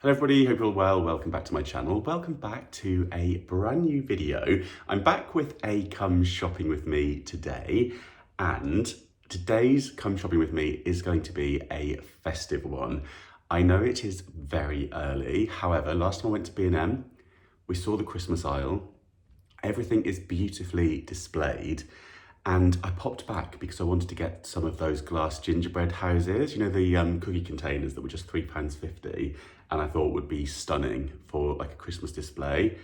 Hello everybody, hope you're all well. Welcome back to my channel. Welcome back to a brand new video. I'm back with a come shopping with me today, and today's come shopping with me is going to be a festive one. I know it is very early, however, last time I went to B&M, we saw the Christmas aisle. Everything is beautifully displayed. And I popped back because I wanted to get some of those glass gingerbread houses, you know, the cookie containers that were just £3.50, and I thought would be stunning for like a Christmas display.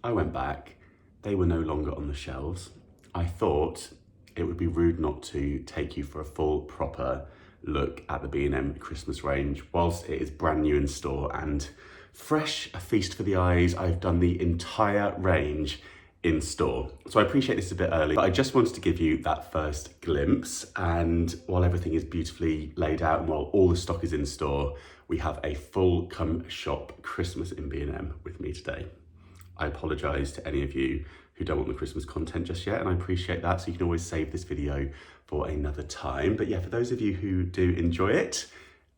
I went back, they were no longer on the shelves. I thought it would be rude not to take you for a full proper look at the B&M Christmas range. Whilst it is brand new in store and fresh, a feast for the eyes, I've done the entire range in store. So I appreciate this is a bit early, but I just wanted to give you that first glimpse. And while everything is beautifully laid out and while all the stock is in store, we have a full come shop Christmas in B&M with me today. I apologize to any of you who don't want the Christmas content just yet, and I appreciate that. So you can always save this video for another time. But yeah, for those of you who do enjoy it,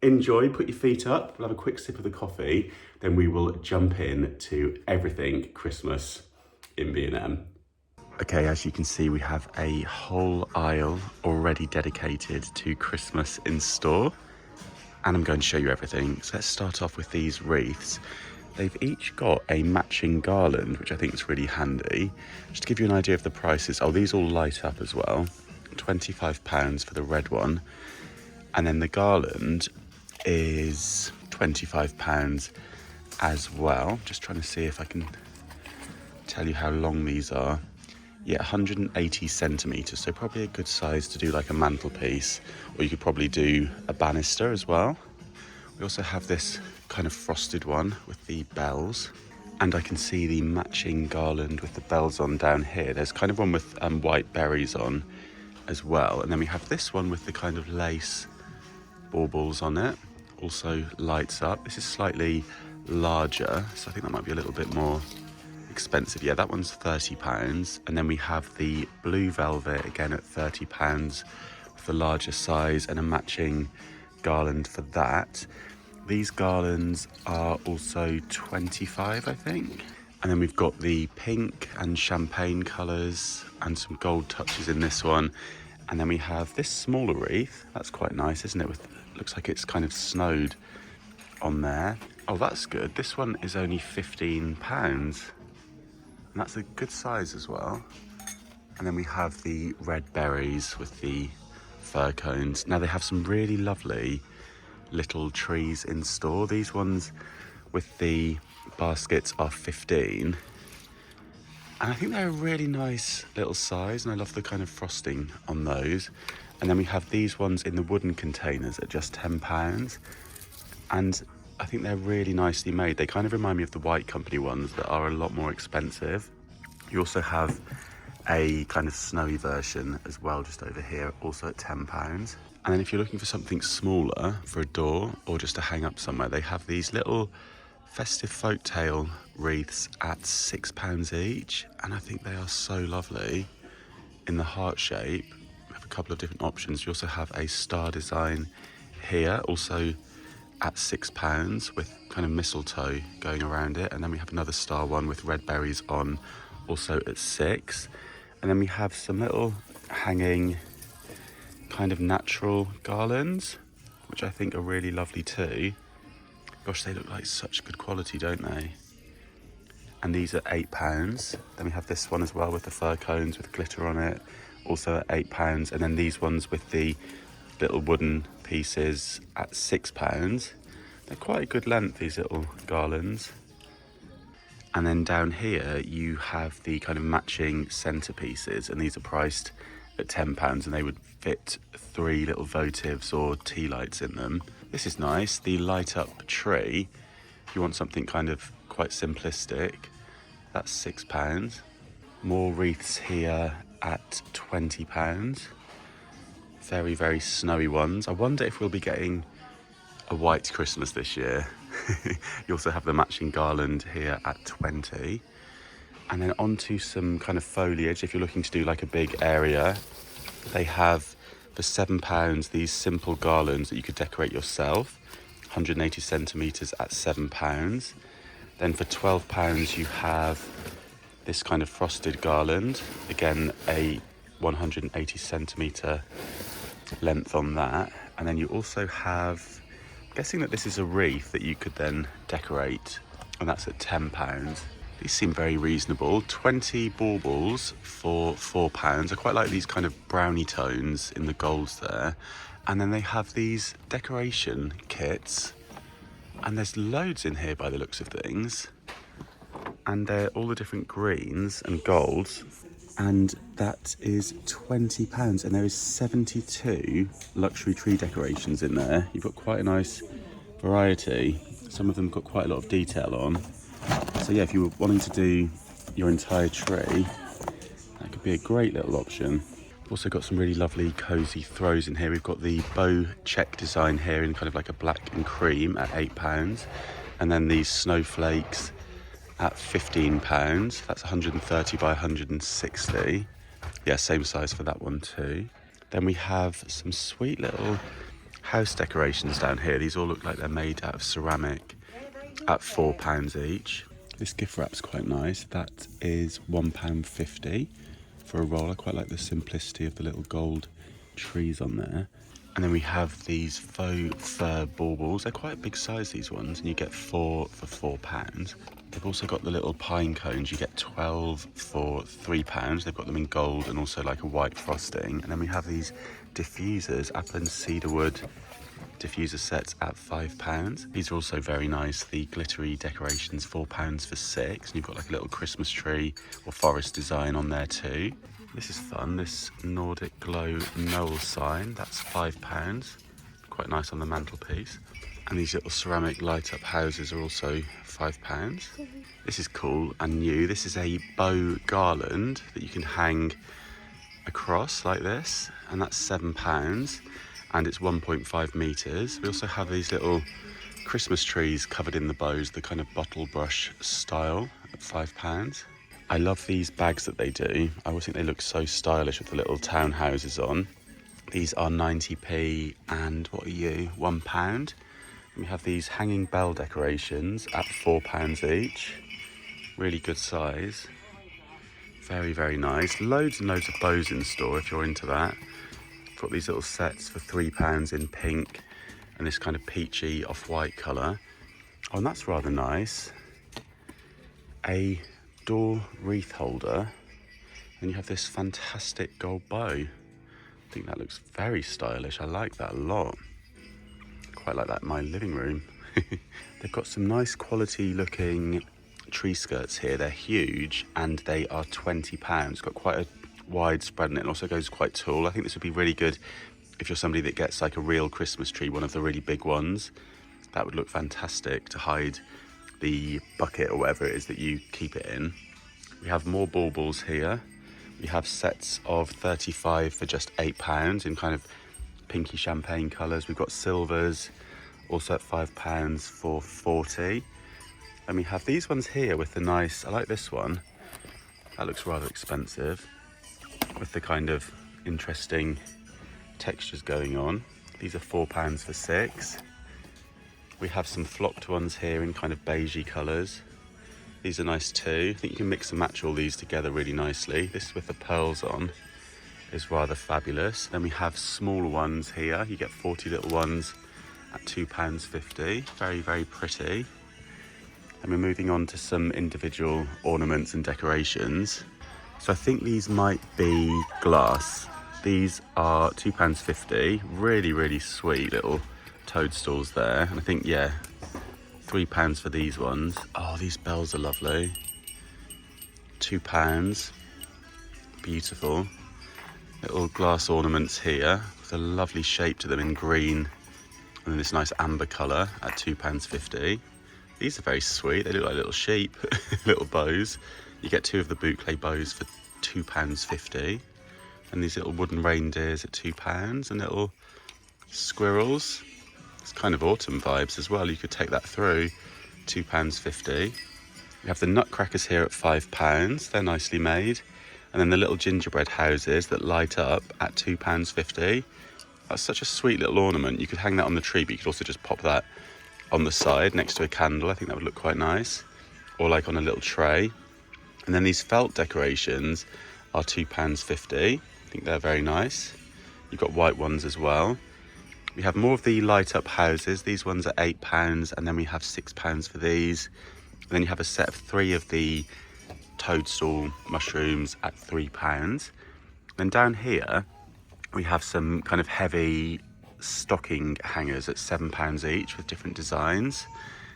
enjoy, put your feet up, we'll have a quick sip of the coffee, then we will jump in to everything Christmas in B&M. Okay, as you can see, we have a whole aisle already dedicated to Christmas in store, and I'm going to show you everything. So let's start off with these wreaths. They've each got a matching garland, which I think is really handy. Just to give you an idea of the prices, oh, these all light up as well. £25 for the red one, and then the garland is £25 as well. Just trying to see if I can tell you how long these are. Yeah, 180 centimeters, so probably a good size to do like a mantelpiece, or you could probably do a banister as well. We also have this kind of frosted one with the bells, and I can see the matching garland with the bells on down here. There's kind of one with white berries on as well, and then we have this one with the kind of lace baubles on it, also lights up. This is slightly larger, so I think that might be a little bit more expensive. Yeah, that one's £30, and then we have the blue velvet again at £30 with the larger size and a matching garland for that. These garlands are also 25, I think. And then we've got the pink and champagne colours and some gold touches in this one. And then we have this smaller wreath. That's quite nice, isn't it? Looks like it's kind of snowed on there. Oh, that's good. This one is only £15. And that's a good size as well. And then we have the red berries with the fir cones. Now they have some really lovely little trees in store. These ones with the baskets are 15. And I think they're a really nice little size, and I love the kind of frosting on those. And then we have these ones in the wooden containers at just £10. And I think they're really nicely made. They kind of remind me of the White Company ones that are a lot more expensive. You also have a kind of snowy version as well, just over here, also at £10. And then if you're looking for something smaller for a door or just to hang up somewhere, they have these little festive folktale wreaths at £6 each. And I think they are so lovely in the heart shape. We have a couple of different options. You also have a star design here, also at £6 with kind of mistletoe going around it. And then we have another star one with red berries on, also at £6. And then we have some little hanging kind of natural garlands, which I think are really lovely too. Gosh, they look like such good quality, don't they? And these are £8. Then we have this one as well with the fir cones with glitter on it, also at £8. And then these ones with the little wooden pieces at £6. They're quite a good length, these little garlands. And then down here you have the kind of matching centerpieces, and these are priced at £10, and they would fit 3 little votives or tea lights in them. This is nice, the light up tree. If you want something kind of quite simplistic, that's £6. More wreaths here at £20. Very, very snowy ones. I wonder if we'll be getting a white Christmas this year. You also have the matching garland here at 20. And then onto some kind of foliage. If you're looking to do like a big area, they have for £7 these simple garlands that you could decorate yourself. 180 centimetres at £7. Then for £12 you have this kind of frosted garland, again a 180 centimetre length on that. And then you also have, I'm guessing that this is a wreath that you could then decorate, and that's at £10. These seem very reasonable. 20 baubles for £4. I quite like these kind of brownie tones in the golds there. And then they have these decoration kits, and there's loads in here by the looks of things. And they're all the different greens and golds, and that is £20. And there is 72 luxury tree decorations in there. You've got quite a nice variety. Some of them got quite a lot of detail on. So yeah, if you were wanting to do your entire tree, that could be a great little option. We've also got some really lovely cosy throws in here. We've got the bow check design here in kind of like a black and cream at £8. And then these snowflakes at £15. That's 130 by 160. Yeah, same size for that one too. Then we have some sweet little house decorations down here. These all look like they're made out of ceramic at £4 each. This gift wrap's quite nice. That is £1.50 for a roll. I quite like the simplicity of the little gold trees on there. And then we have these faux fur baubles. They're quite a big size, these ones, and you get 4 for £4. They've also got the little pine cones. You get 12 for £3. They've got them in gold and also like a white frosting. And then we have these diffusers, apple and cedarwood diffuser sets at £5. These are also very nice. The glittery decorations, £4 for 6. And you've got like a little Christmas tree or forest design on there too. This is fun, this Nordic Glow Noel sign, that's £5. Quite nice on the mantelpiece. And these little ceramic light up houses are also £5. This is cool and new. This is a bow garland that you can hang across like this, and that's £7, and it's 1.5 metres. We also have these little Christmas trees covered in the bows, the kind of bottle brush style at £5. I love these bags that they do. I always think they look so stylish with the little townhouses on. These are 90p and what are you, £1. We have these hanging bell decorations at £4 each. Really good size. Very, very nice. Loads and loads of bows in store if you're into that. Got these little sets for £3 in pink and this kind of peachy off-white colour. Oh, and that's rather nice. A door wreath holder, and you have this fantastic gold bow. I think that looks very stylish. I like that a lot. Quite like that in my living room. They've got some nice quality looking tree skirts here. They're huge and they are £20. Got quite a wide spread and it also goes quite tall. I think this would be really good if you're somebody that gets like a real Christmas tree, one of the really big ones. That would look fantastic to hide the bucket or whatever it is that you keep it in. We have more baubles here. We have sets of 35 for just £8 in kind of pinky champagne colours. We've got silvers also at £5 for 40. And we have these ones here with the nice, I like this one. That looks rather expensive with the kind of interesting textures going on. These are £4 for 6. We have some flocked ones here in kind of beigey colours. These are nice too. I think you can mix and match all these together really nicely. This with the pearls on is rather fabulous. Then we have smaller ones here. You get 40 little ones at £2.50. Very, very pretty. And we're moving on to some individual ornaments and decorations. So I think these might be glass. These are £2.50. Really, really sweet little toadstools there. And I think, yeah, £3 for these ones. Oh, these bells are lovely. £2. Beautiful. Little glass ornaments here with a lovely shape to them in green and then this nice amber colour at £2.50. These are very sweet. They look like little sheep, little bows. You get 2 of the boucle bows for £2.50. And these little wooden reindeers at £2 and little squirrels. It's kind of autumn vibes as well. You could take that through. £2.50. We have the Nutcrackers here at £5. They're nicely made. And then the little gingerbread houses that light up at £2.50. That's such a sweet little ornament. You could hang that on the tree, but you could also just pop that on the side next to a candle. I think that would look quite nice, or like on a little tray. And then these felt decorations are £2.50. I think they're very nice. You've got white ones as well. We have more of the light up houses. These ones are £8, and then we have £6 for these. And then you have a set of 3 of the toadstool mushrooms at £3. Then down here we have some kind of heavy stocking hangers at £7 each with different designs.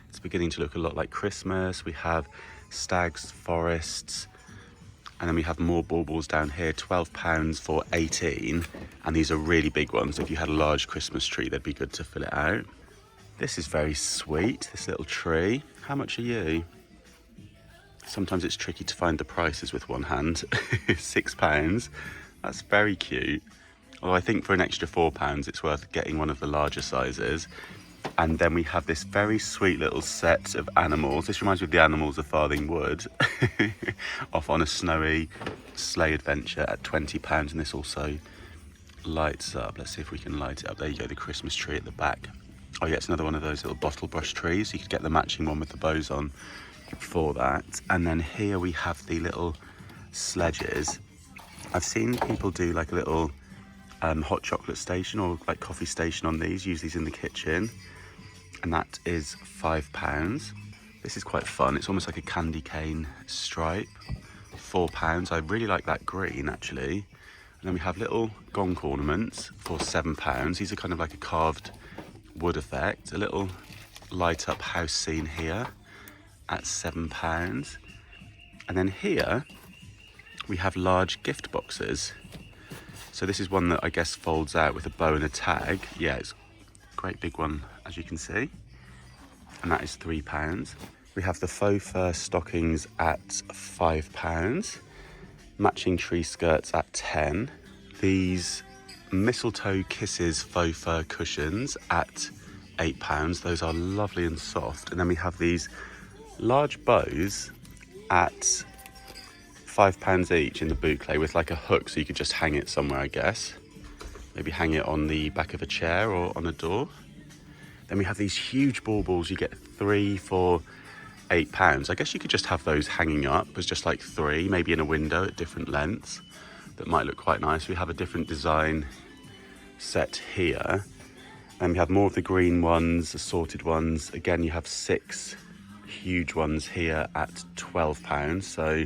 It's beginning to look a lot like Christmas. We have stags, forests, and then we have more baubles down here, £12 for 18, and these are really big ones. If you had a large Christmas tree, they'd be good to fill it out. This is very sweet, this little tree. How much are you? Sometimes it's tricky to find the prices with one hand. £6. That's very cute. Although I think for an extra £4, it's worth getting one of the larger sizes. And then we have this very sweet little set of animals. This reminds me of the animals of Farthing Wood. Off on a snowy sleigh adventure at £20. And this also lights up. Let's see if we can light it up. There you go, the Christmas tree at the back. Oh yeah, it's another one of those little bottle brush trees. You could get the matching one with the bows on for that. And then here we have the little sledges. I've seen people do like a little hot chocolate station or like coffee station on these. Use these in the kitchen, and that is £5. This is quite fun. It's almost like a candy cane stripe. £4. I really like that green actually. And then we have little gonk ornaments for £7. These are kind of like a carved wood effect. A little light up house scene here at £7. And then here we have large gift boxes. So this is one that I guess folds out with a bow and a tag. Yeah, it's a great big one, as you can see. And that is £3. We have the faux fur stockings at £5. Matching tree skirts at 10. These mistletoe kisses faux fur cushions at £8. Those are lovely and soft. And then we have these large bows at £5 each in the boucle with like a hook, so you could just hang it somewhere, I guess. Maybe hang it on the back of a chair or on a door. Then we have these huge baubles. You get 3 for £8. I guess you could just have those hanging up as just like 3, maybe in a window at different lengths. That might look quite nice. We have a different design set here. And we have more of the green ones, assorted ones. Again, you have 6 huge ones here at £12. So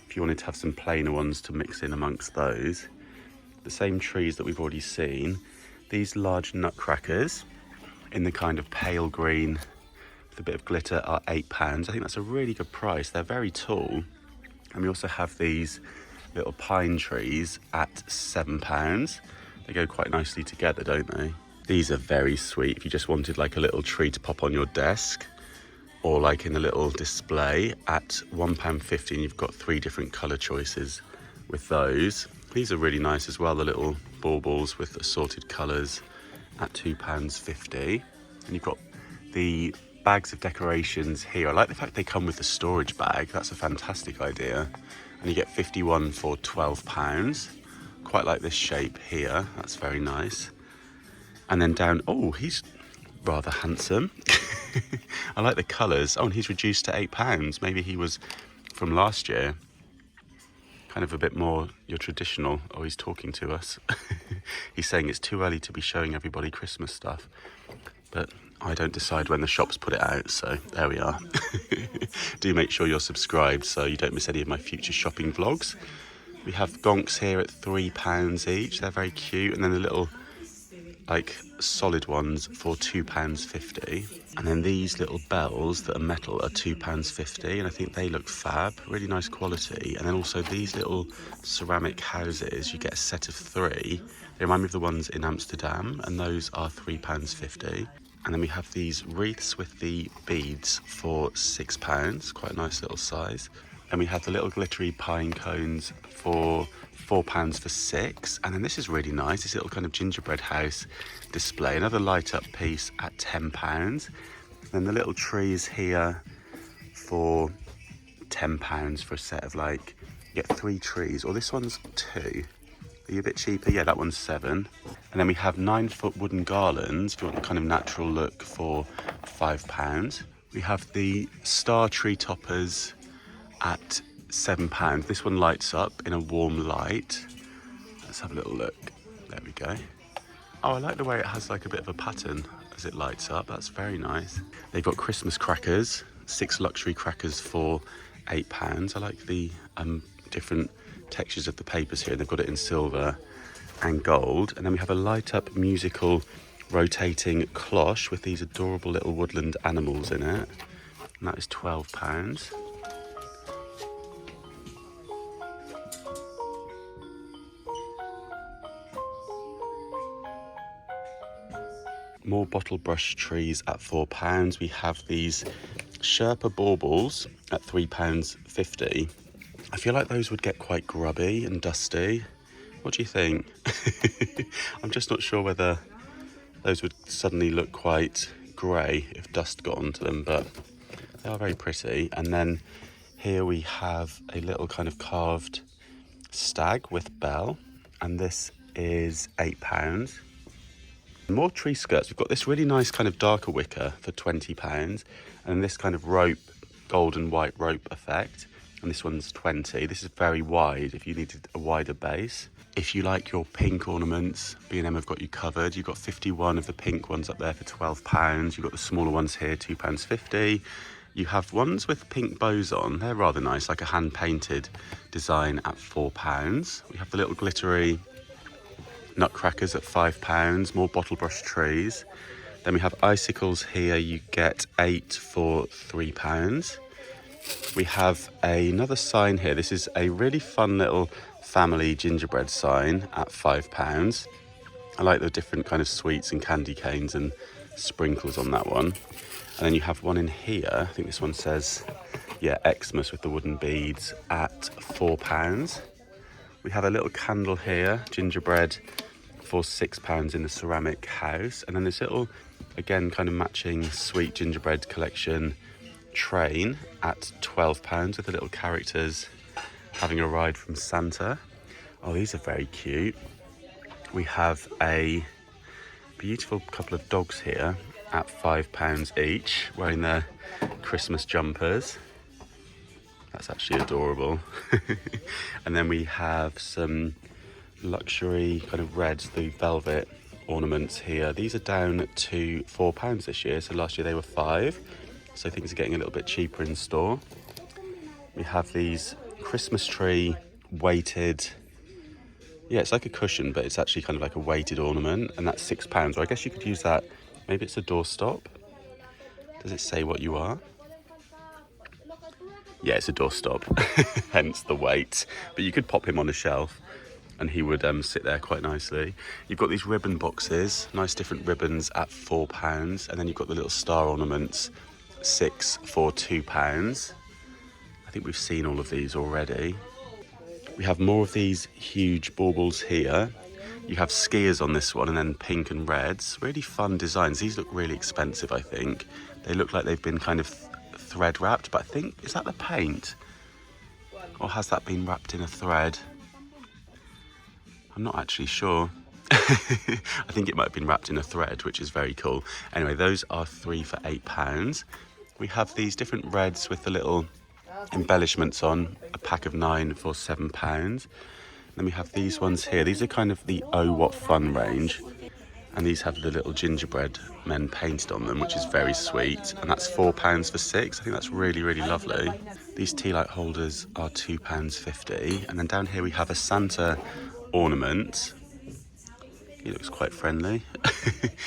if you wanted to have some plainer ones to mix in amongst those. The same trees that we've already seen. These large nutcrackers in the kind of pale green with a bit of glitter are £8. I think that's a really good price. They're very tall. And we also have these little pine trees at £7. They go quite nicely together, don't they? These are very sweet. If you just wanted like a little tree to pop on your desk, or like in a little display at £1.50, and you've got 3 different colour choices with those. These are really nice as well, the little baubles with assorted colours at £2.50. And you've got the bags of decorations here. I like the fact they come with the storage bag. That's a fantastic idea. And you get 51 for £12. Quite like this shape here. That's very nice. And then down, oh, he's rather handsome. I like the colours. Oh, and he's reduced to £8. Maybe he was from last year. Kind of a bit more your traditional. Oh, he's talking to us. He's saying it's too early to be showing everybody Christmas stuff. But I don't decide when the shops put it out, so there we are. Do make sure you're subscribed so you don't miss any of my future shopping vlogs. We have gonks here at £3 each. They're very cute. And then the little like solid ones for £2.50. And then these little bells that are metal are £2.50, and I think they look fab, really nice quality. And then also these little ceramic houses, you get a set of 3. They remind me of the ones in Amsterdam, and those are £3.50. And then we have these wreaths with the beads for £6, quite a nice little size. And we have the little glittery pine cones for £4 for 6. And then this is really nice, this little kind of gingerbread house display, another light up piece at £10. Then the little trees here for £10 for a set of like, you get 3 trees, or this one's 2. Are you a bit cheaper? Yeah, that one's £7. And then we have 9-foot wooden garlands, if you want the kind of natural look, for £5. We have the star tree toppers at £7. This one lights up in a warm light. Let's have a little look. There we go. Oh, I like the way it has like a bit of a pattern as it lights up. That's very nice. They've got Christmas crackers, 6 luxury crackers for £8. I like the different textures of the papers here. They've got it in silver and gold. And then we have a light up musical rotating cloche with these adorable little woodland animals in it. And that is £12. More bottle brush trees at £4. We have these Sherpa baubles at £3.50. I feel like those would get quite grubby and dusty. What do you think? I'm just not sure whether those would suddenly look quite grey if dust got onto them, but they are very pretty. And then here we have a little kind of carved stag with bell, and this is £8. More tree skirts. We've got this really nice kind of darker wicker for £20, and this kind of rope, gold and white rope effect, and this one's 20. This is very wide if you needed a wider base. If you like your pink ornaments, B&M have got you covered. You've got 51 of the pink ones up there for £12. You've got the smaller ones here, £2.50. You have ones with pink bows on. They're rather nice, like a hand-painted design at £4. We have the little glittery Nutcrackers at £5, more bottle brush trees. Then we have icicles here. You get 8 for £3. We have another sign here. This is a really fun little family gingerbread sign at £5. I like the different kind of sweets and candy canes and sprinkles on that one. And then you have one in here. I think this one says, yeah, Xmas with the wooden beads at £4. We have a little candle here, gingerbread, for £6 in the ceramic house. And then this little, again, kind of matching sweet gingerbread collection train at £12 with the little characters having a ride from Santa. Oh, these are very cute. We have a beautiful couple of dogs here at £5 each, wearing their Christmas jumpers. That's actually adorable. And then we have some luxury kind of reds, the velvet ornaments here. These are down to £4 this year. So last year they were £5. So things are getting a little bit cheaper in store. We have these Christmas tree weighted, yeah, it's like a cushion, but it's actually kind of like a weighted ornament, and that's £6. Or I guess you could use that, maybe it's a doorstop. Does it say what you are? Yeah, it's a doorstop, hence the weight. But you could pop him on a shelf and he would sit there quite nicely. You've got these ribbon boxes, nice different ribbons at £4. And then you've got the little star ornaments, 6 for £2. I think we've seen all of these already. We have more of these huge baubles here. You have skiers on this one, and then pink and reds. Really fun designs. These look really expensive, I think. They look like they've been kind of thread wrapped, but I think, is that the paint? Or has that been wrapped in a thread? I'm not actually sure. I think it might have been wrapped in a thread, which is very cool. Anyway, those are 3 for £8. We have these different reds with the little embellishments on, a pack of 9 for £7. Then we have these ones here. These are kind of the Oh What Fun range. And these have the little gingerbread men painted on them, which is very sweet. And that's £4 for 6. I think that's really, really lovely. These tea light holders are £2.50. And then down here we have a Santa ornament. He looks quite friendly.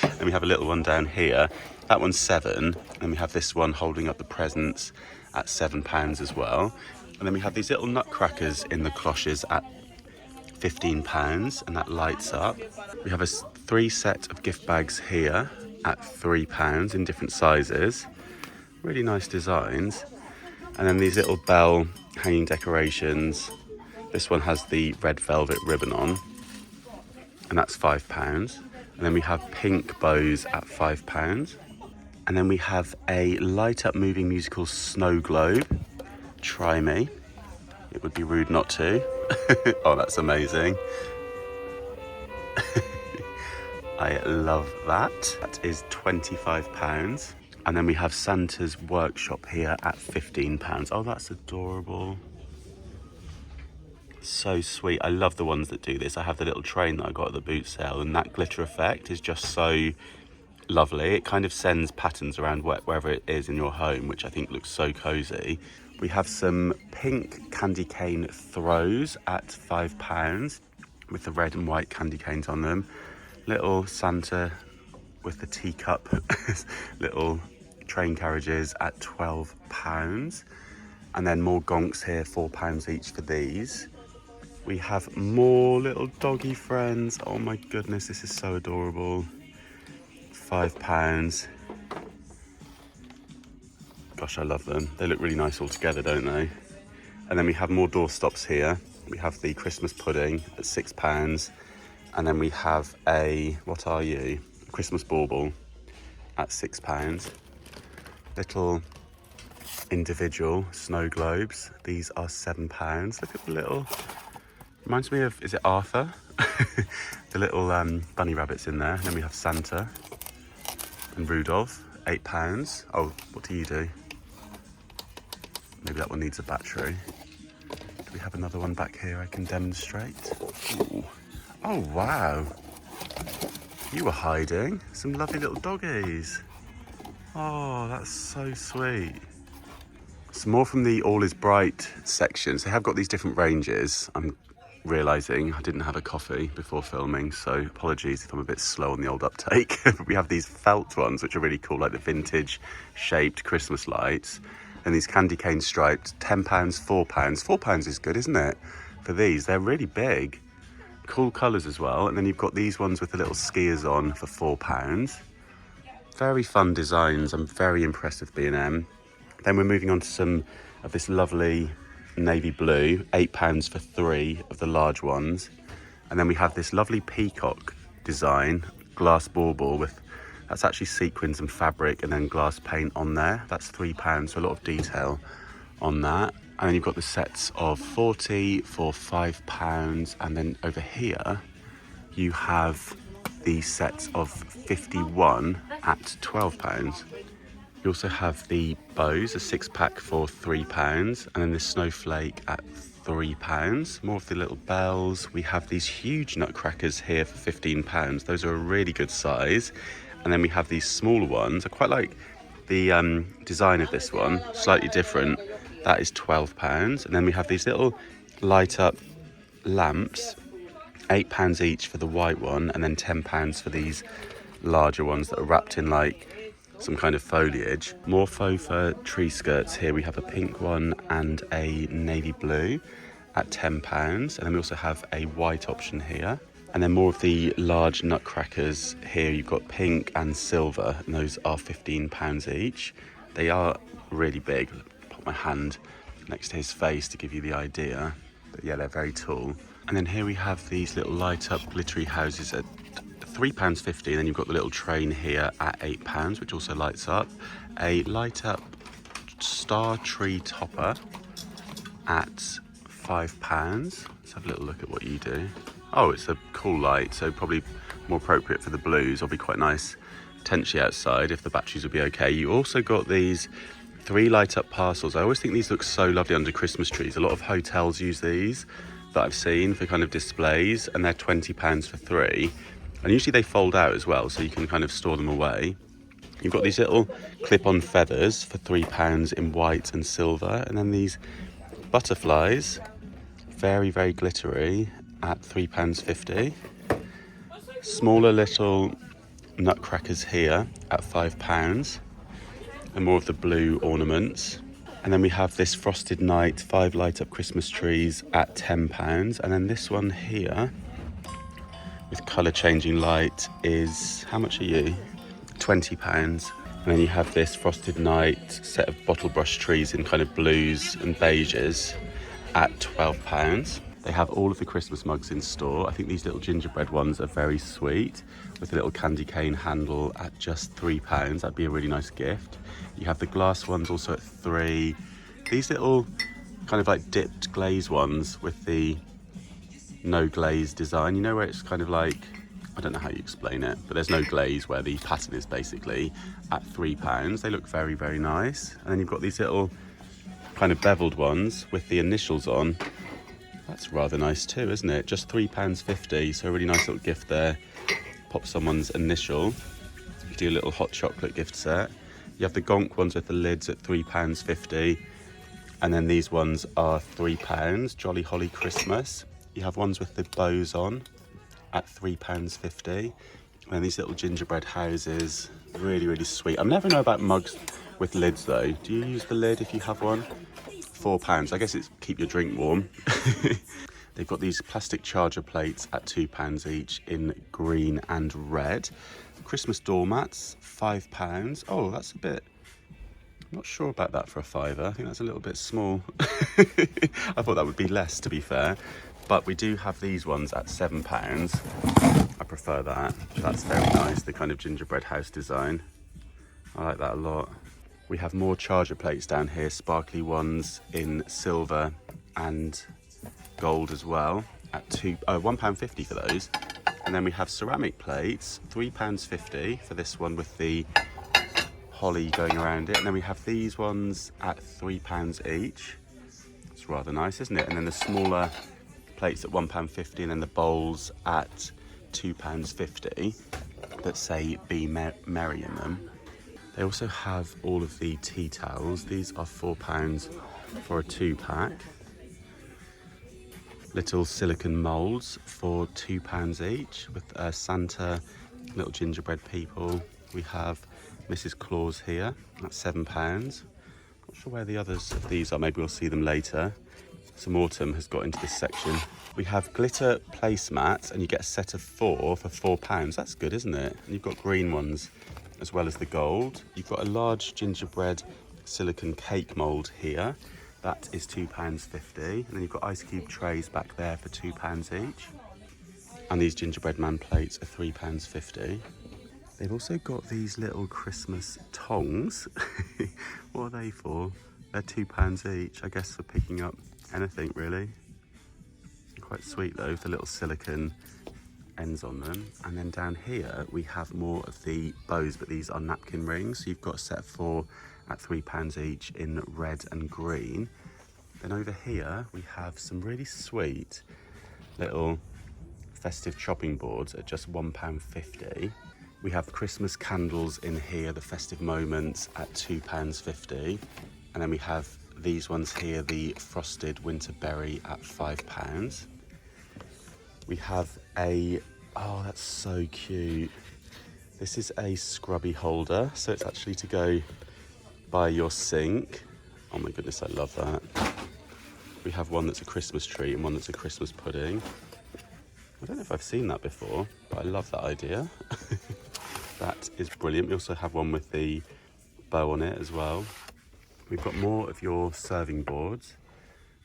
And we have a little one down here. That one's £7. And we have this one holding up the presents at £7 as well. And then we have these little nutcrackers in the cloches at £15, and that lights up. We have a 3 set of gift bags here at £3 in different sizes. Really nice designs. And then these little bell hanging decorations. This one has the red velvet ribbon on, and that's £5. And then we have pink bows at £5. And then we have a light up moving musical snow globe. Try me. It would be rude not to. Oh, that's amazing. I love that. That is £25. And then we have Santa's Workshop here at £15. Oh, that's adorable. So sweet. I love the ones that do this. I have the little train that I got at the boot sale, and that glitter effect is just so lovely. It kind of sends patterns around wherever it is in your home, which I think looks so cozy. We have some pink candy cane throws at £5 with the red and white candy canes on them. Little Santa with the teacup little train carriages at £12. And then more gonks here, £4 each for these. We have more little doggy friends. Oh my goodness, this is so adorable. £5. Gosh, I love them. They look really nice all together, don't they? And then we have more doorstops here. We have the Christmas pudding at £6. And then we have a, what are you? Christmas bauble at £6. Little individual snow globes. These are £7. Look at the little, reminds me of, is it Arthur? The little bunny rabbits in there. And then we have Santa and Rudolph, £8. Oh, what do you do? Maybe that one needs a battery. Do we have another one back here I can demonstrate? Ooh. Oh, wow. You were hiding. Some lovely little doggies. Oh, that's so sweet. Some more from the All Is Bright sections. They have got these different ranges. I'm realising I didn't have a coffee before filming, so apologies if I'm a bit slow on the old uptake. But we have these felt ones, which are really cool, like the vintage shaped Christmas lights. And these candy cane striped, £10, £4. £4 is good, isn't it? For these, they're really big. Cool colours as well. And then you've got these ones with the little skiers on for £4. Very fun designs. I'm very impressed with B&M. Then we're moving on to some of this lovely navy blue, £8 for 3 of the large ones. And then we have this lovely peacock design, glass bauble with, that's actually sequins and fabric and then glass paint on there. That's £3, so a lot of detail on that. And then you've got the sets of 40 for £5. And then over here, you have the sets of 51 at £12. You also have the bows, a 6-pack for £3, and then the snowflake at £3. More of the little bells. We have these huge nutcrackers here for £15. Those are a really good size. And then we have these smaller ones. I quite like the design of this one, slightly different. That is £12. And then we have these little light up lamps, £8 each for the white one, and then £10 for these larger ones that are wrapped in like some kind of foliage. More faux fur tree skirts here. We have a pink one and a navy blue at £10. And then we also have a white option here. And then more of the large nutcrackers here. You've got pink and silver, and those are £15 each. They are really big. I'll put my hand next to his face to give you the idea. But yeah, they're very tall. And then here we have these little light up glittery houses at £3.50, and then you've got the little train here at £8, which also lights up. A light up star tree topper at £5. Let's have a little look at what you do. Oh, it's a cool light, so probably more appropriate for the blues. It'll be quite nice potentially outside if the batteries will be okay. You also got these 3 light up parcels. I always think these look so lovely under Christmas trees. A lot of hotels use these that I've seen for kind of displays, and they're £20 for 3. And usually they fold out as well, so you can kind of store them away. You've got these little clip-on feathers for £3 in white and silver. And then these butterflies, very, very glittery, at £3.50. Smaller little nutcrackers here at £5. And more of the blue ornaments. And then we have this Frosted Night 5 light up Christmas trees at £10. And then this one here with colour changing light is, how much are you? £20. And then you have this Frosted Night set of bottle brush trees in kind of blues and beiges at £12. They have all of the Christmas mugs in store. I think these little gingerbread ones are very sweet with a little candy cane handle at just £3. That'd be a really nice gift. You have the glass ones also at £3. These little kind of like dipped glaze ones with the no glaze design, you know, where it's kind of like I don't know how you explain it, but there's no glaze where the pattern is basically at £3. They look very, very nice. And then you've got these little kind of beveled ones with the initials on. That's rather nice too, isn't it? Just £3.50, so a really nice little gift there. Pop someone's initial. You do a little hot chocolate gift set. You have the gonk ones with the lids at £3.50. And then these ones are £3, Jolly Holly Christmas. You have ones with the bows on at £3.50. And then these little gingerbread houses, really, really sweet. I never know about mugs with lids though. Do you use the lid if you have one? £4. I guess it's keep your drink warm. They've got these plastic charger plates at £2 each in green and red. Christmas doormats, £5. Oh, that's a bit, I'm not sure about that for a fiver. I think that's a little bit small. I thought that would be less, to be fair. But we do have these ones at £7. I prefer that. That's very nice, the kind of gingerbread house design. I like that a lot. We have more charger plates down here, sparkly ones in silver and gold as well, at £1.50 for those. And then we have ceramic plates, £3.50 for this one with the holly going around it. And then we have these ones at £3 each. It's rather nice, isn't it? And then the smaller plates at £1.50, and then the bowls at £2.50 that say "Be Merry" in them. They also have all of the tea towels. These are £4 for a 2-pack. Little silicone moulds for £2 each with Santa, little gingerbread people. We have Mrs. Claus here at £7. Not sure where the others of these are, maybe we'll see them later. Some autumn has got into this section. We have glitter placemats, and you get a set of 4 for £4. That's good, isn't it? And you've got green ones as well as the gold. You've got a large gingerbread silicone cake mould here. That is £2.50. And then you've got ice cube trays back there for £2 each. And these gingerbread man plates are £3.50. They've also got these little Christmas tongs. What are they for? They're £2 each, I guess, for picking up anything really. Quite sweet though, with the little silicone ends on them. And then down here we have more of the bows, but these are napkin rings. So you've got a set of 4 at £3 each in red and green. Then over here we have some really sweet little festive chopping boards at just £1.50. We have Christmas candles in here, the festive moments, at £2.50. And then we have these ones here, the frosted winter berry at £5. We have a, oh, that's so cute. This is a scrubby holder, so it's actually to go by your sink. Oh my goodness, I love that. We have one that's a Christmas tree and one that's a Christmas pudding. I don't know if I've seen that before, but I love that idea. That is brilliant. We also have one with the bow on it as well. We've got more of your serving boards.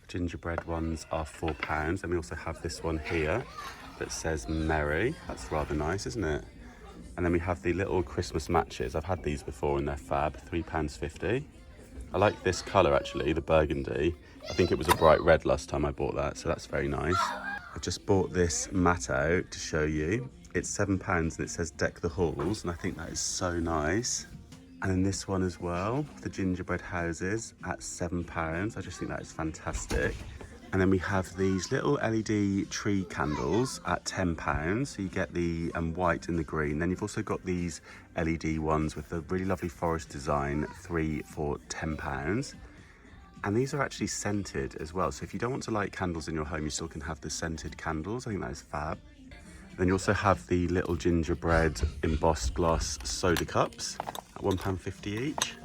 Gingerbread ones are £4. And we also have this one here that says Merry. That's rather nice, isn't it? And then we have the little Christmas matches. I've had these before and they're fab, £3.50. I like this colour actually, the burgundy. I think it was a bright red last time I bought that, so that's very nice. I just bought this mat out to show you. It's £7 and it says Deck the Halls, and I think that is so nice. And then this one as well, the gingerbread houses at £7. I just think that is fantastic. And then we have these little LED tree candles at £10. So you get the white and the green. Then you've also got these LED ones with the really lovely forest design, 3 for £10. And these are actually scented as well. So if you don't want to light candles in your home, you still can have the scented candles. I think that is fab. Then you also have the little gingerbread embossed glass soda cups at £1.50 each.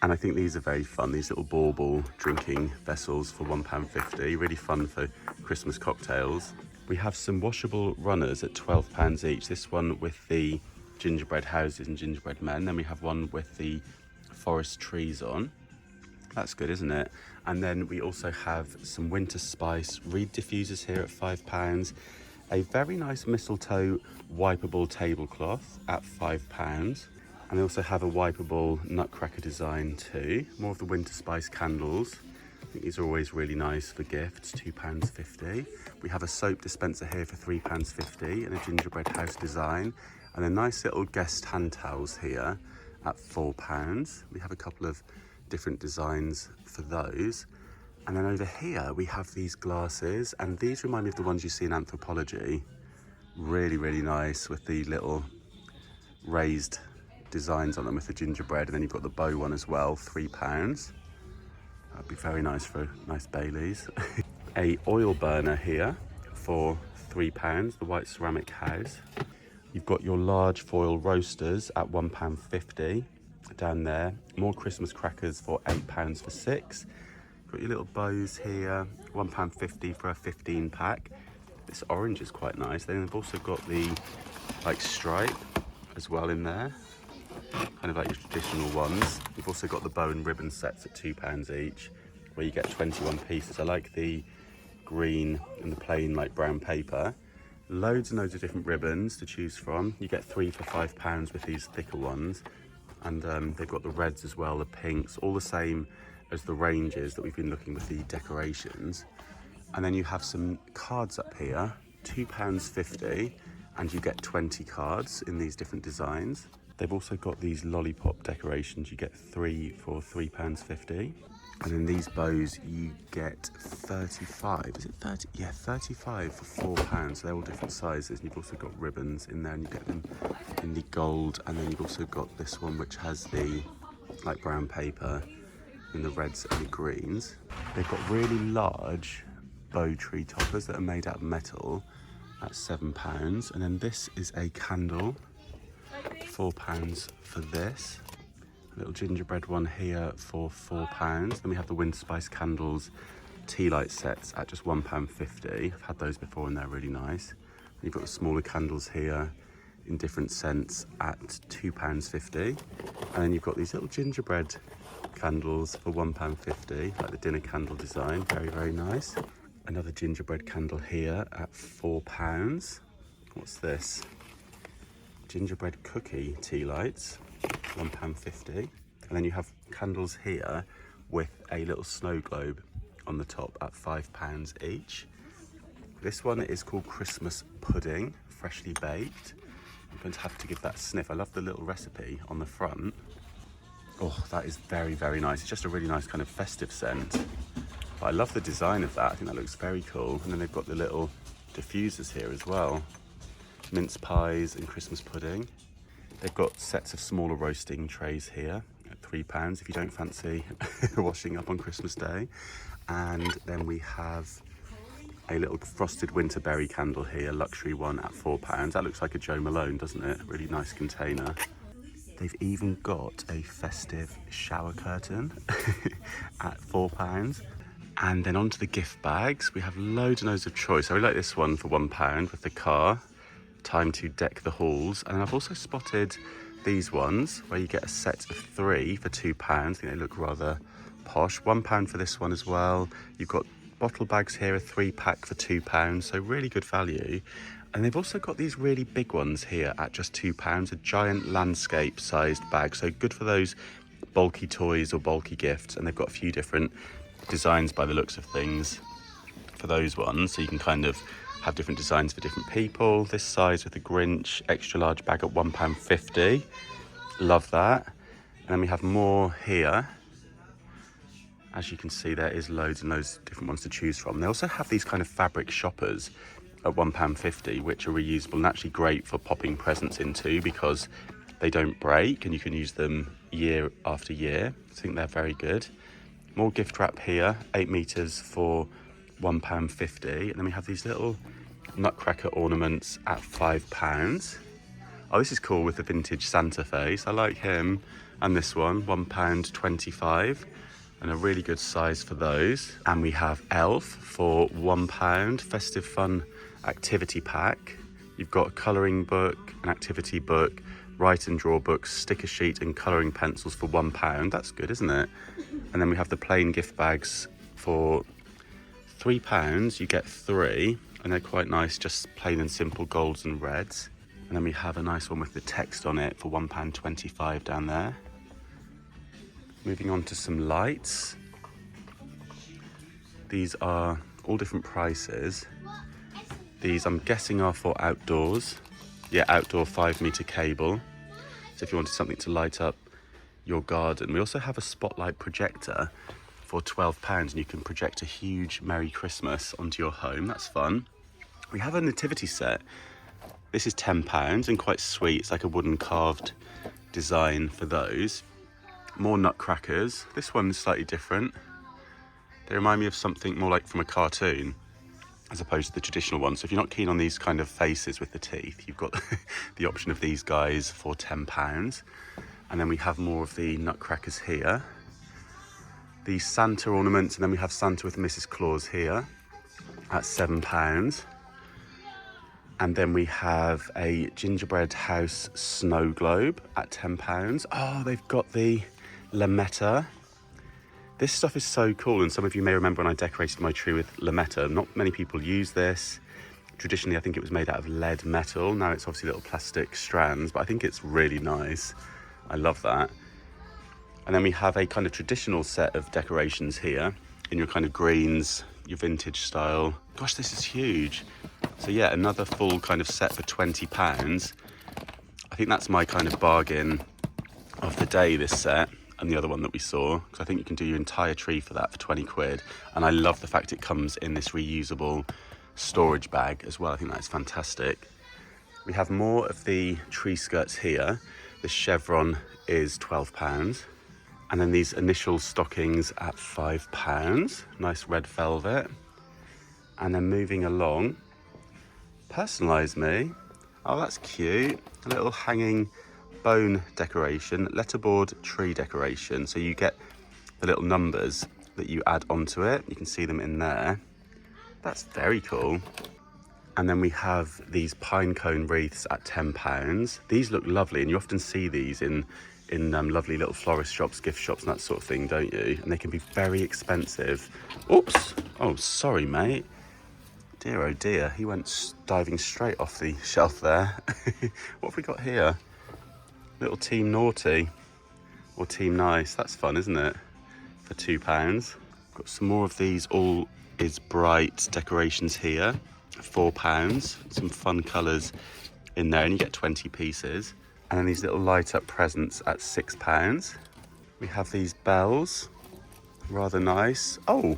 And I think these are very fun, these little bauble drinking vessels for £1.50, really fun for Christmas cocktails. We have some washable runners at £12 each, this one with the gingerbread houses and gingerbread men. Then we have one with the forest trees on. That's good, isn't it? And then we also have some winter spice reed diffusers here at £5. A very nice mistletoe wipeable tablecloth at £5. And they also have a wipeable Nutcracker design too. More of the winter spice candles. I think these are always really nice for gifts, £2.50. We have a soap dispenser here for £3.50 and a gingerbread house design. And a nice little guest hand towels here at £4. We have a couple of different designs for those. And then over here we have these glasses, and these remind me of the ones you see in Anthropology. Really, really nice with the little raised designs on them with the gingerbread, and then you've got the bow one as well, £3. That'd be very nice for nice Baileys. A oil burner here for £3, the white ceramic house. You've got your large foil roasters at £1.50 down there. More Christmas crackers for £8 for 6. Got your little bows here, £1.50 for a 15 pack. This orange is quite nice. Then they've also got the like stripe as well in there, kind of like your traditional ones. You've also got the bow and ribbon sets at £2 each, where you get 21 pieces. I like the green and the plain like brown paper. Loads and loads of different ribbons to choose from. You get 3 for £5 with these thicker ones. And they've got the reds as well, the pinks, all the same as the ranges that we've been looking with the decorations. And then you have some cards up here, £2.50, and you get 20 cards in these different designs. They've also got these lollipop decorations. You get 3 for £3.50. And in these bows, you get 35. Is it 30? Yeah, 35 for £4. So they're all different sizes. And you've also got ribbons in there, and you get them in the gold. And then you've also got this one, which has the like brown paper in the reds and the greens. They've got really large bow tree toppers that are made out of metal at £7. And then this is a candle, £4 for this. A little gingerbread one here for £4. Then we have the winter spice candles tea light sets at just £1.50. I've had those before and they're really nice. And you've got the smaller candles here in different scents at £2.50. And then you've got these little gingerbread candles for £1.50, like the dinner candle design, very, very nice. Another gingerbread candle here at £4. What's this? Gingerbread cookie tea lights, £1.50. And then you have candles here with a little snow globe on the top at £5 each. This one is called Christmas pudding, freshly baked. I'm going to have to give that a sniff. I love the little recipe on the front. Oh, that is very, very nice. It's just a really nice kind of festive scent. But I love the design of that. I think that looks very cool. And then they've got the little diffusers here as well. Mince pies and Christmas pudding. They've got sets of smaller roasting trays here at £3 if you don't fancy washing up on Christmas Day. And then we have a little frosted winter berry candle here, luxury one at £4. That looks like a Jo Malone, doesn't it? Really nice container. They've even got a festive shower curtain at £4. And then onto the gift bags. We have loads and loads of choice. I really like this one for £1 with the car. Time to deck the halls. And I've also spotted these ones where you get a set of 3 for £2. I think they look rather posh. £1 for this one as well. You've got bottle bags here, a 3-pack for £2, so really good value. And they've also got these really big ones here at just £2, a giant landscape sized bag, so good for those bulky toys or bulky gifts. And they've got a few different designs by the looks of things for those ones, so you can kind of have different designs for different people. This size with the Grinch extra large bag at £1.50. Love that. And then we have more here. As you can see, there is loads and loads of different ones to choose from. They also have these kind of fabric shoppers at £1.50, which are reusable and actually great for popping presents into because they don't break and you can use them year after year. I think they're very good. More gift wrap here, 8 meters for £1.50. And then we have these little Nutcracker ornaments at £5. Oh, this is cool with the vintage Santa face. I like him. And this one, £1.25. And a really good size for those. And we have Elf for £1, festive fun activity pack. You've got a colouring book, an activity book, write and draw books, sticker sheet and colouring pencils for £1. That's good, isn't it? And then we have the plain gift bags for £3. You get 3 and they're quite nice, just plain and simple golds and reds. And then we have a nice one with the text on it for £1.25 down there. Moving on to some lights. These are all different prices. These, I'm guessing, are for outdoors. Yeah, outdoor 5-meter cable. So if you wanted something to light up your garden. We also have a spotlight projector for £12, and you can project a huge Merry Christmas onto your home. That's fun. We have a nativity set. This is £10 and quite sweet. It's like a wooden carved design for those. More Nutcrackers. This one's slightly different. They remind me of something more like from a cartoon as opposed to the traditional one. So if you're not keen on these kind of faces with the teeth, you've got the option of these guys for £10. And then we have more of the Nutcrackers here. The Santa ornaments, and then we have Santa with Mrs. Claus here at £7. And then we have a gingerbread house snow globe at £10. Oh, they've got the lametta. This stuff is so cool, and some of you may remember when I decorated my tree with lametta. Not many people use this. Traditionally, I think it was made out of lead metal. Now it's obviously little plastic strands, but I think it's really nice. I love that. And then we have a kind of traditional set of decorations here in your kind of greens, your vintage style. Gosh, this is huge. So yeah, another full kind of set for £20. I think that's my kind of bargain of the day, this set. And the other one that we saw, because I think you can do your entire tree for that for 20 quid. And I love the fact it comes in this reusable storage bag as well. I think that's fantastic. We have more of the tree skirts here. The chevron is £12. And then these initial stockings at £5. Nice red velvet. And then moving along, Personalise Me. Oh, that's cute. A little hanging bone decoration, letterboard tree decoration. So you get the little numbers that you add onto it. You can see them in there. That's very cool. And then we have these pine cone wreaths at £10. These look lovely, and you often see these in lovely little florist shops, gift shops, and that sort of thing, don't you? And they can be very expensive. Oops. Oh, sorry, mate. Dear, oh dear. He went diving straight off the shelf there. What have we got here? Little Team Naughty or Team Nice. That's fun, isn't it? For £2. Got some more of these All Is Bright decorations here. £4. Some fun colours in there, and you get 20 pieces. And then these little light up presents at £6. We have these bells, rather nice. Oh,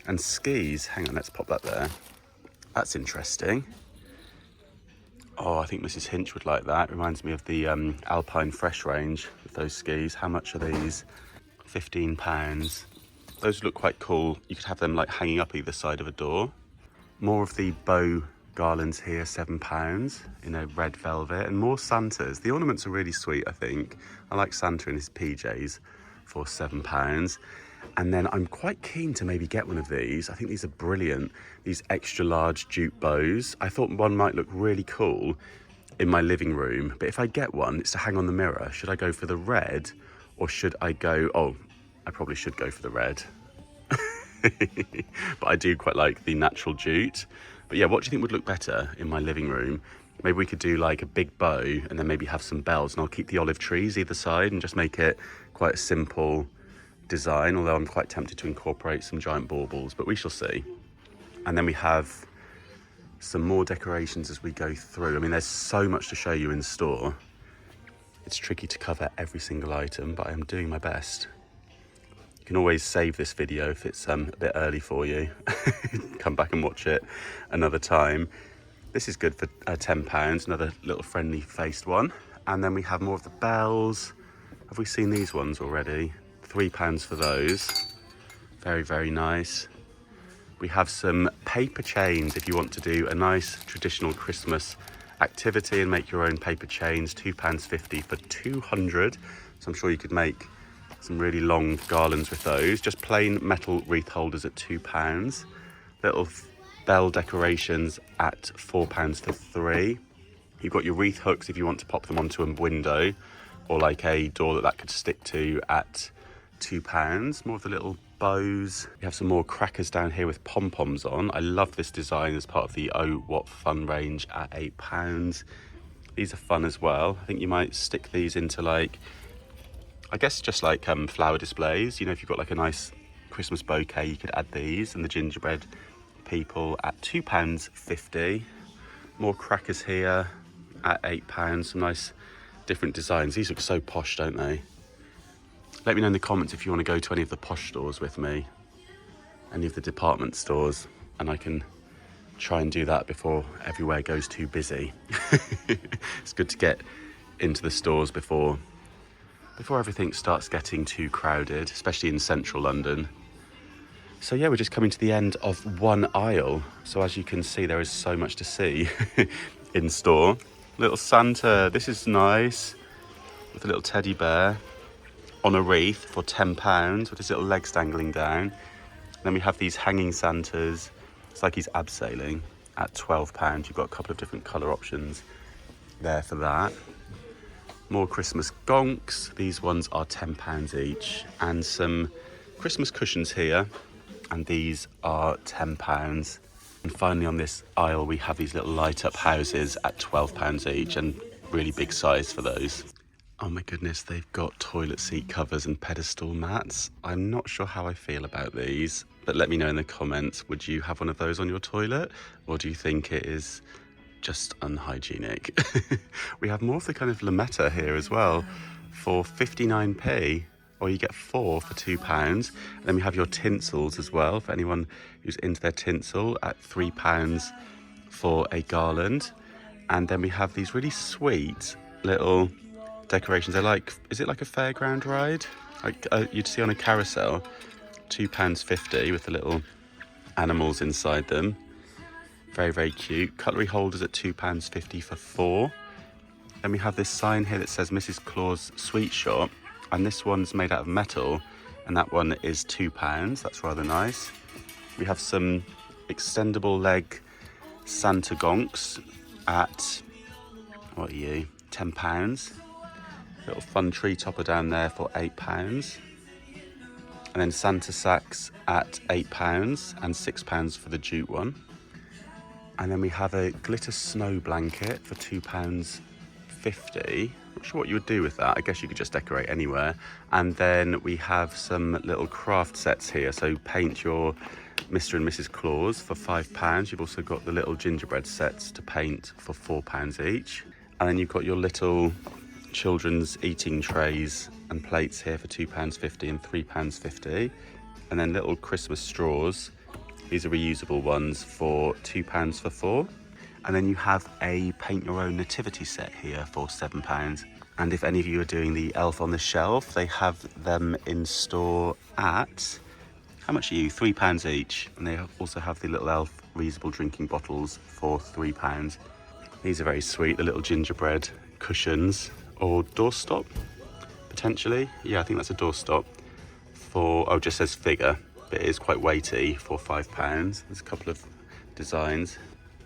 and skis. Hang on, let's pop that there. That's interesting. Oh, I think Mrs. Hinch would like that. Reminds me of the Alpine Fresh range with those skis. How much are these? £15. Those look quite cool. You could have them like hanging up either side of a door. More of the bow garlands here, £7 in a red velvet, and more Santas. The ornaments are really sweet, I think. I like Santa in his PJs for £7. And then I'm quite keen to maybe get one of these. I think these are brilliant. These extra large jute bows. I thought one might look really cool in my living room, but if I get one, it's to hang on the mirror. Should I go for the red, or should I go, oh, I probably should go for the red. But I do quite like the natural jute. But yeah, what do you think would look better in my living room? Maybe we could do like a big bow and then maybe have some bells, and I'll keep the olive trees either side and just make it quite a simple design, although I'm quite tempted to incorporate some giant baubles, but we shall see. And then we have some more decorations as we go through. I mean, there's so much to show you in store. It's tricky to cover every single item, but I am doing my best. You can always save this video if it's a bit early for you. Come back and watch it another time. This is good for £10, another little friendly faced one. And then we have more of the bells. Have we seen these ones already? £3 for those. Very, very nice. We have some paper chains if you want to do a nice traditional Christmas activity and make your own paper chains. £2.50 for 200. So I'm sure you could make some really long garlands with those. Just plain metal wreath holders at £2. Little bell decorations at £4 for 3. You've got your wreath hooks if you want to pop them onto a window, or like a door that could stick to at £2. More of the little bows. We have some more crackers down here with pom-poms on. I love this design as part of the Oh What Fun range at £8. These are fun as well. I think you might stick these into like, I guess just like flower displays. You know, if you've got like a nice Christmas bouquet, you could add these, and the gingerbread people at £2.50. More crackers here at £8. Some nice different designs. These look so posh, don't they? Let me know in the comments if you want to go to any of the posh stores with me, any of the department stores, and I can try and do that before everywhere goes too busy. It's good to get into the stores before everything starts getting too crowded, especially in central London. So yeah, we're just coming to the end of one aisle. So as you can see, there is so much to see in store. Little Santa, this is nice, with a little teddy bear on a wreath for £10 with his little legs dangling down. Then we have these hanging Santas. It's like he's abseiling at £12. You've got a couple of different colour options there for that. More Christmas gonks. These ones are £10 each. And some Christmas cushions here. And these are £10. And finally on this aisle, we have these little light up houses at £12 each, and really big size for those. Oh my goodness, they've got toilet seat covers and pedestal mats. I'm not sure how I feel about these, but let me know in the comments. Would you have one of those on your toilet, or do you think it is just unhygienic? We have more of the kind of lametta here as well for 59p, or you get 4 for £2. And then we have your tinsels as well for anyone who's into their tinsel at £3 for a garland. And then we have these really sweet little decorations. They're like, is it like a fairground ride? Like you'd see on a carousel. £2.50 with the little animals inside them. Very, very cute. Cutlery holders at £2.50 for 4. Then we have this sign here that says Mrs. Claus Sweet Shop, and this one's made out of metal, and that one is £2. That's rather nice. We have some extendable leg Santa gonks at, what are you, £10. Little fun tree topper down there for £8. And then Santa sacks at £8 and £6 for the jute one. And then we have a glitter snow blanket for £2.50. Not sure what you would do with that. I guess you could just decorate anywhere. And then we have some little craft sets here. So paint your Mr. and Mrs. Claus for £5. You've also got the little gingerbread sets to paint for £4 each. And then you've got your little children's eating trays and plates here for £2.50 and £3.50. And then little Christmas straws. These are reusable ones for £2 for 4. And then you have a paint your own nativity set here for £7. And if any of you are doing the elf on the shelf, they have them in store at, how much are you? £3 each. And they also have the little elf reusable drinking bottles for £3. These are very sweet, the little gingerbread cushions, or doorstop, potentially. Yeah, I think that's a doorstop for, oh, it just says figure, but it is quite weighty for £5. There's a couple of designs.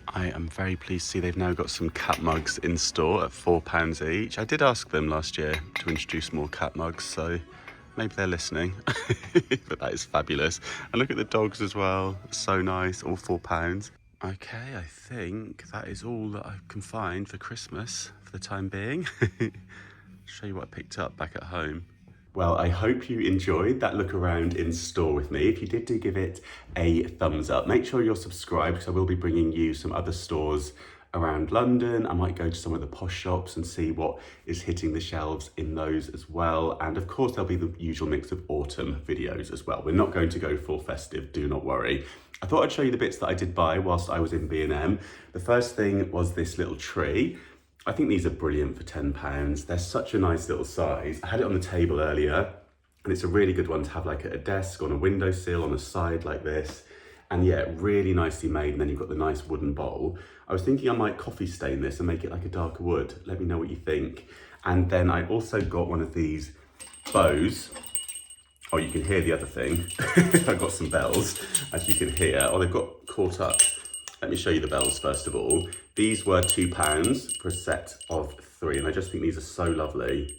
I am very pleased to see they've now got some cat mugs in store at £4 each. I did ask them last year to introduce more cat mugs, so maybe they're listening. But that is fabulous. And look at the dogs as well. So nice, all £4. Okay, I think that is all that I can find for Christmas for the time being. Show you what I picked up back at home. Well, I hope you enjoyed that look around in store with me. If you did, do give it a thumbs up. Make sure you're subscribed, because I will be bringing you some other stores around London. I might go to some of the posh shops and see what is hitting the shelves in those as well. And of course, there'll be the usual mix of autumn videos as well. We're not going to go full festive, do not worry. I thought I'd show you the bits that I did buy whilst I was in B&M. The first thing was this little tree. I think these are brilliant for £10. They're such a nice little size. I had it on the table earlier, and it's a really good one to have like at a desk, on a windowsill, on a side like this. And yeah, really nicely made. And then you've got the nice wooden bowl. I was thinking I might coffee stain this and make it like a darker wood. Let me know what you think. And then I also got one of these bows. Oh, you can hear the other thing. I've got some bells, as you can hear. Oh, they've got caught up. Let me show you the bells first of all. These were £2 for a set of 3, and I just think these are so lovely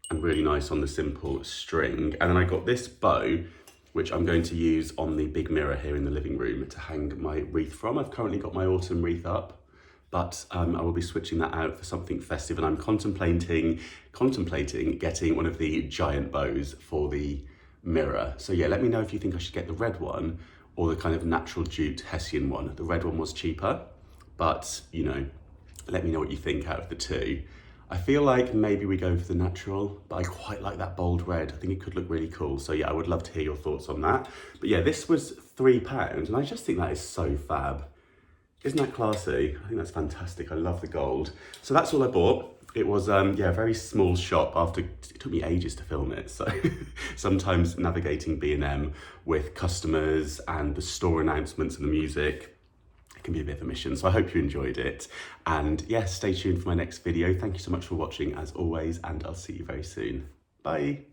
and really nice on the simple string. And then I got this bow, which I'm going to use on the big mirror here in the living room to hang my wreath from. I've currently got my autumn wreath up, but I will be switching that out for something festive, and I'm contemplating getting one of the giant bows for the mirror. So yeah, let me know if you think I should get the red one or the kind of natural jute Hessian one. The red one was cheaper, but you know, let me know what you think out of the two. I feel like maybe we go for the natural, but I quite like that bold red. I think it could look really cool. So yeah, I would love to hear your thoughts on that. But yeah, this was £3 and I just think that is so fab. Isn't that classy? I think that's fantastic. I love the gold. So that's all I bought. It was, yeah, a very small shop after, it took me ages to film it. So sometimes navigating B&M with customers and the store announcements and the music, it can be a bit of a mission. So I hope you enjoyed it. And yeah, stay tuned for my next video. Thank you so much for watching as always, and I'll see you very soon. Bye.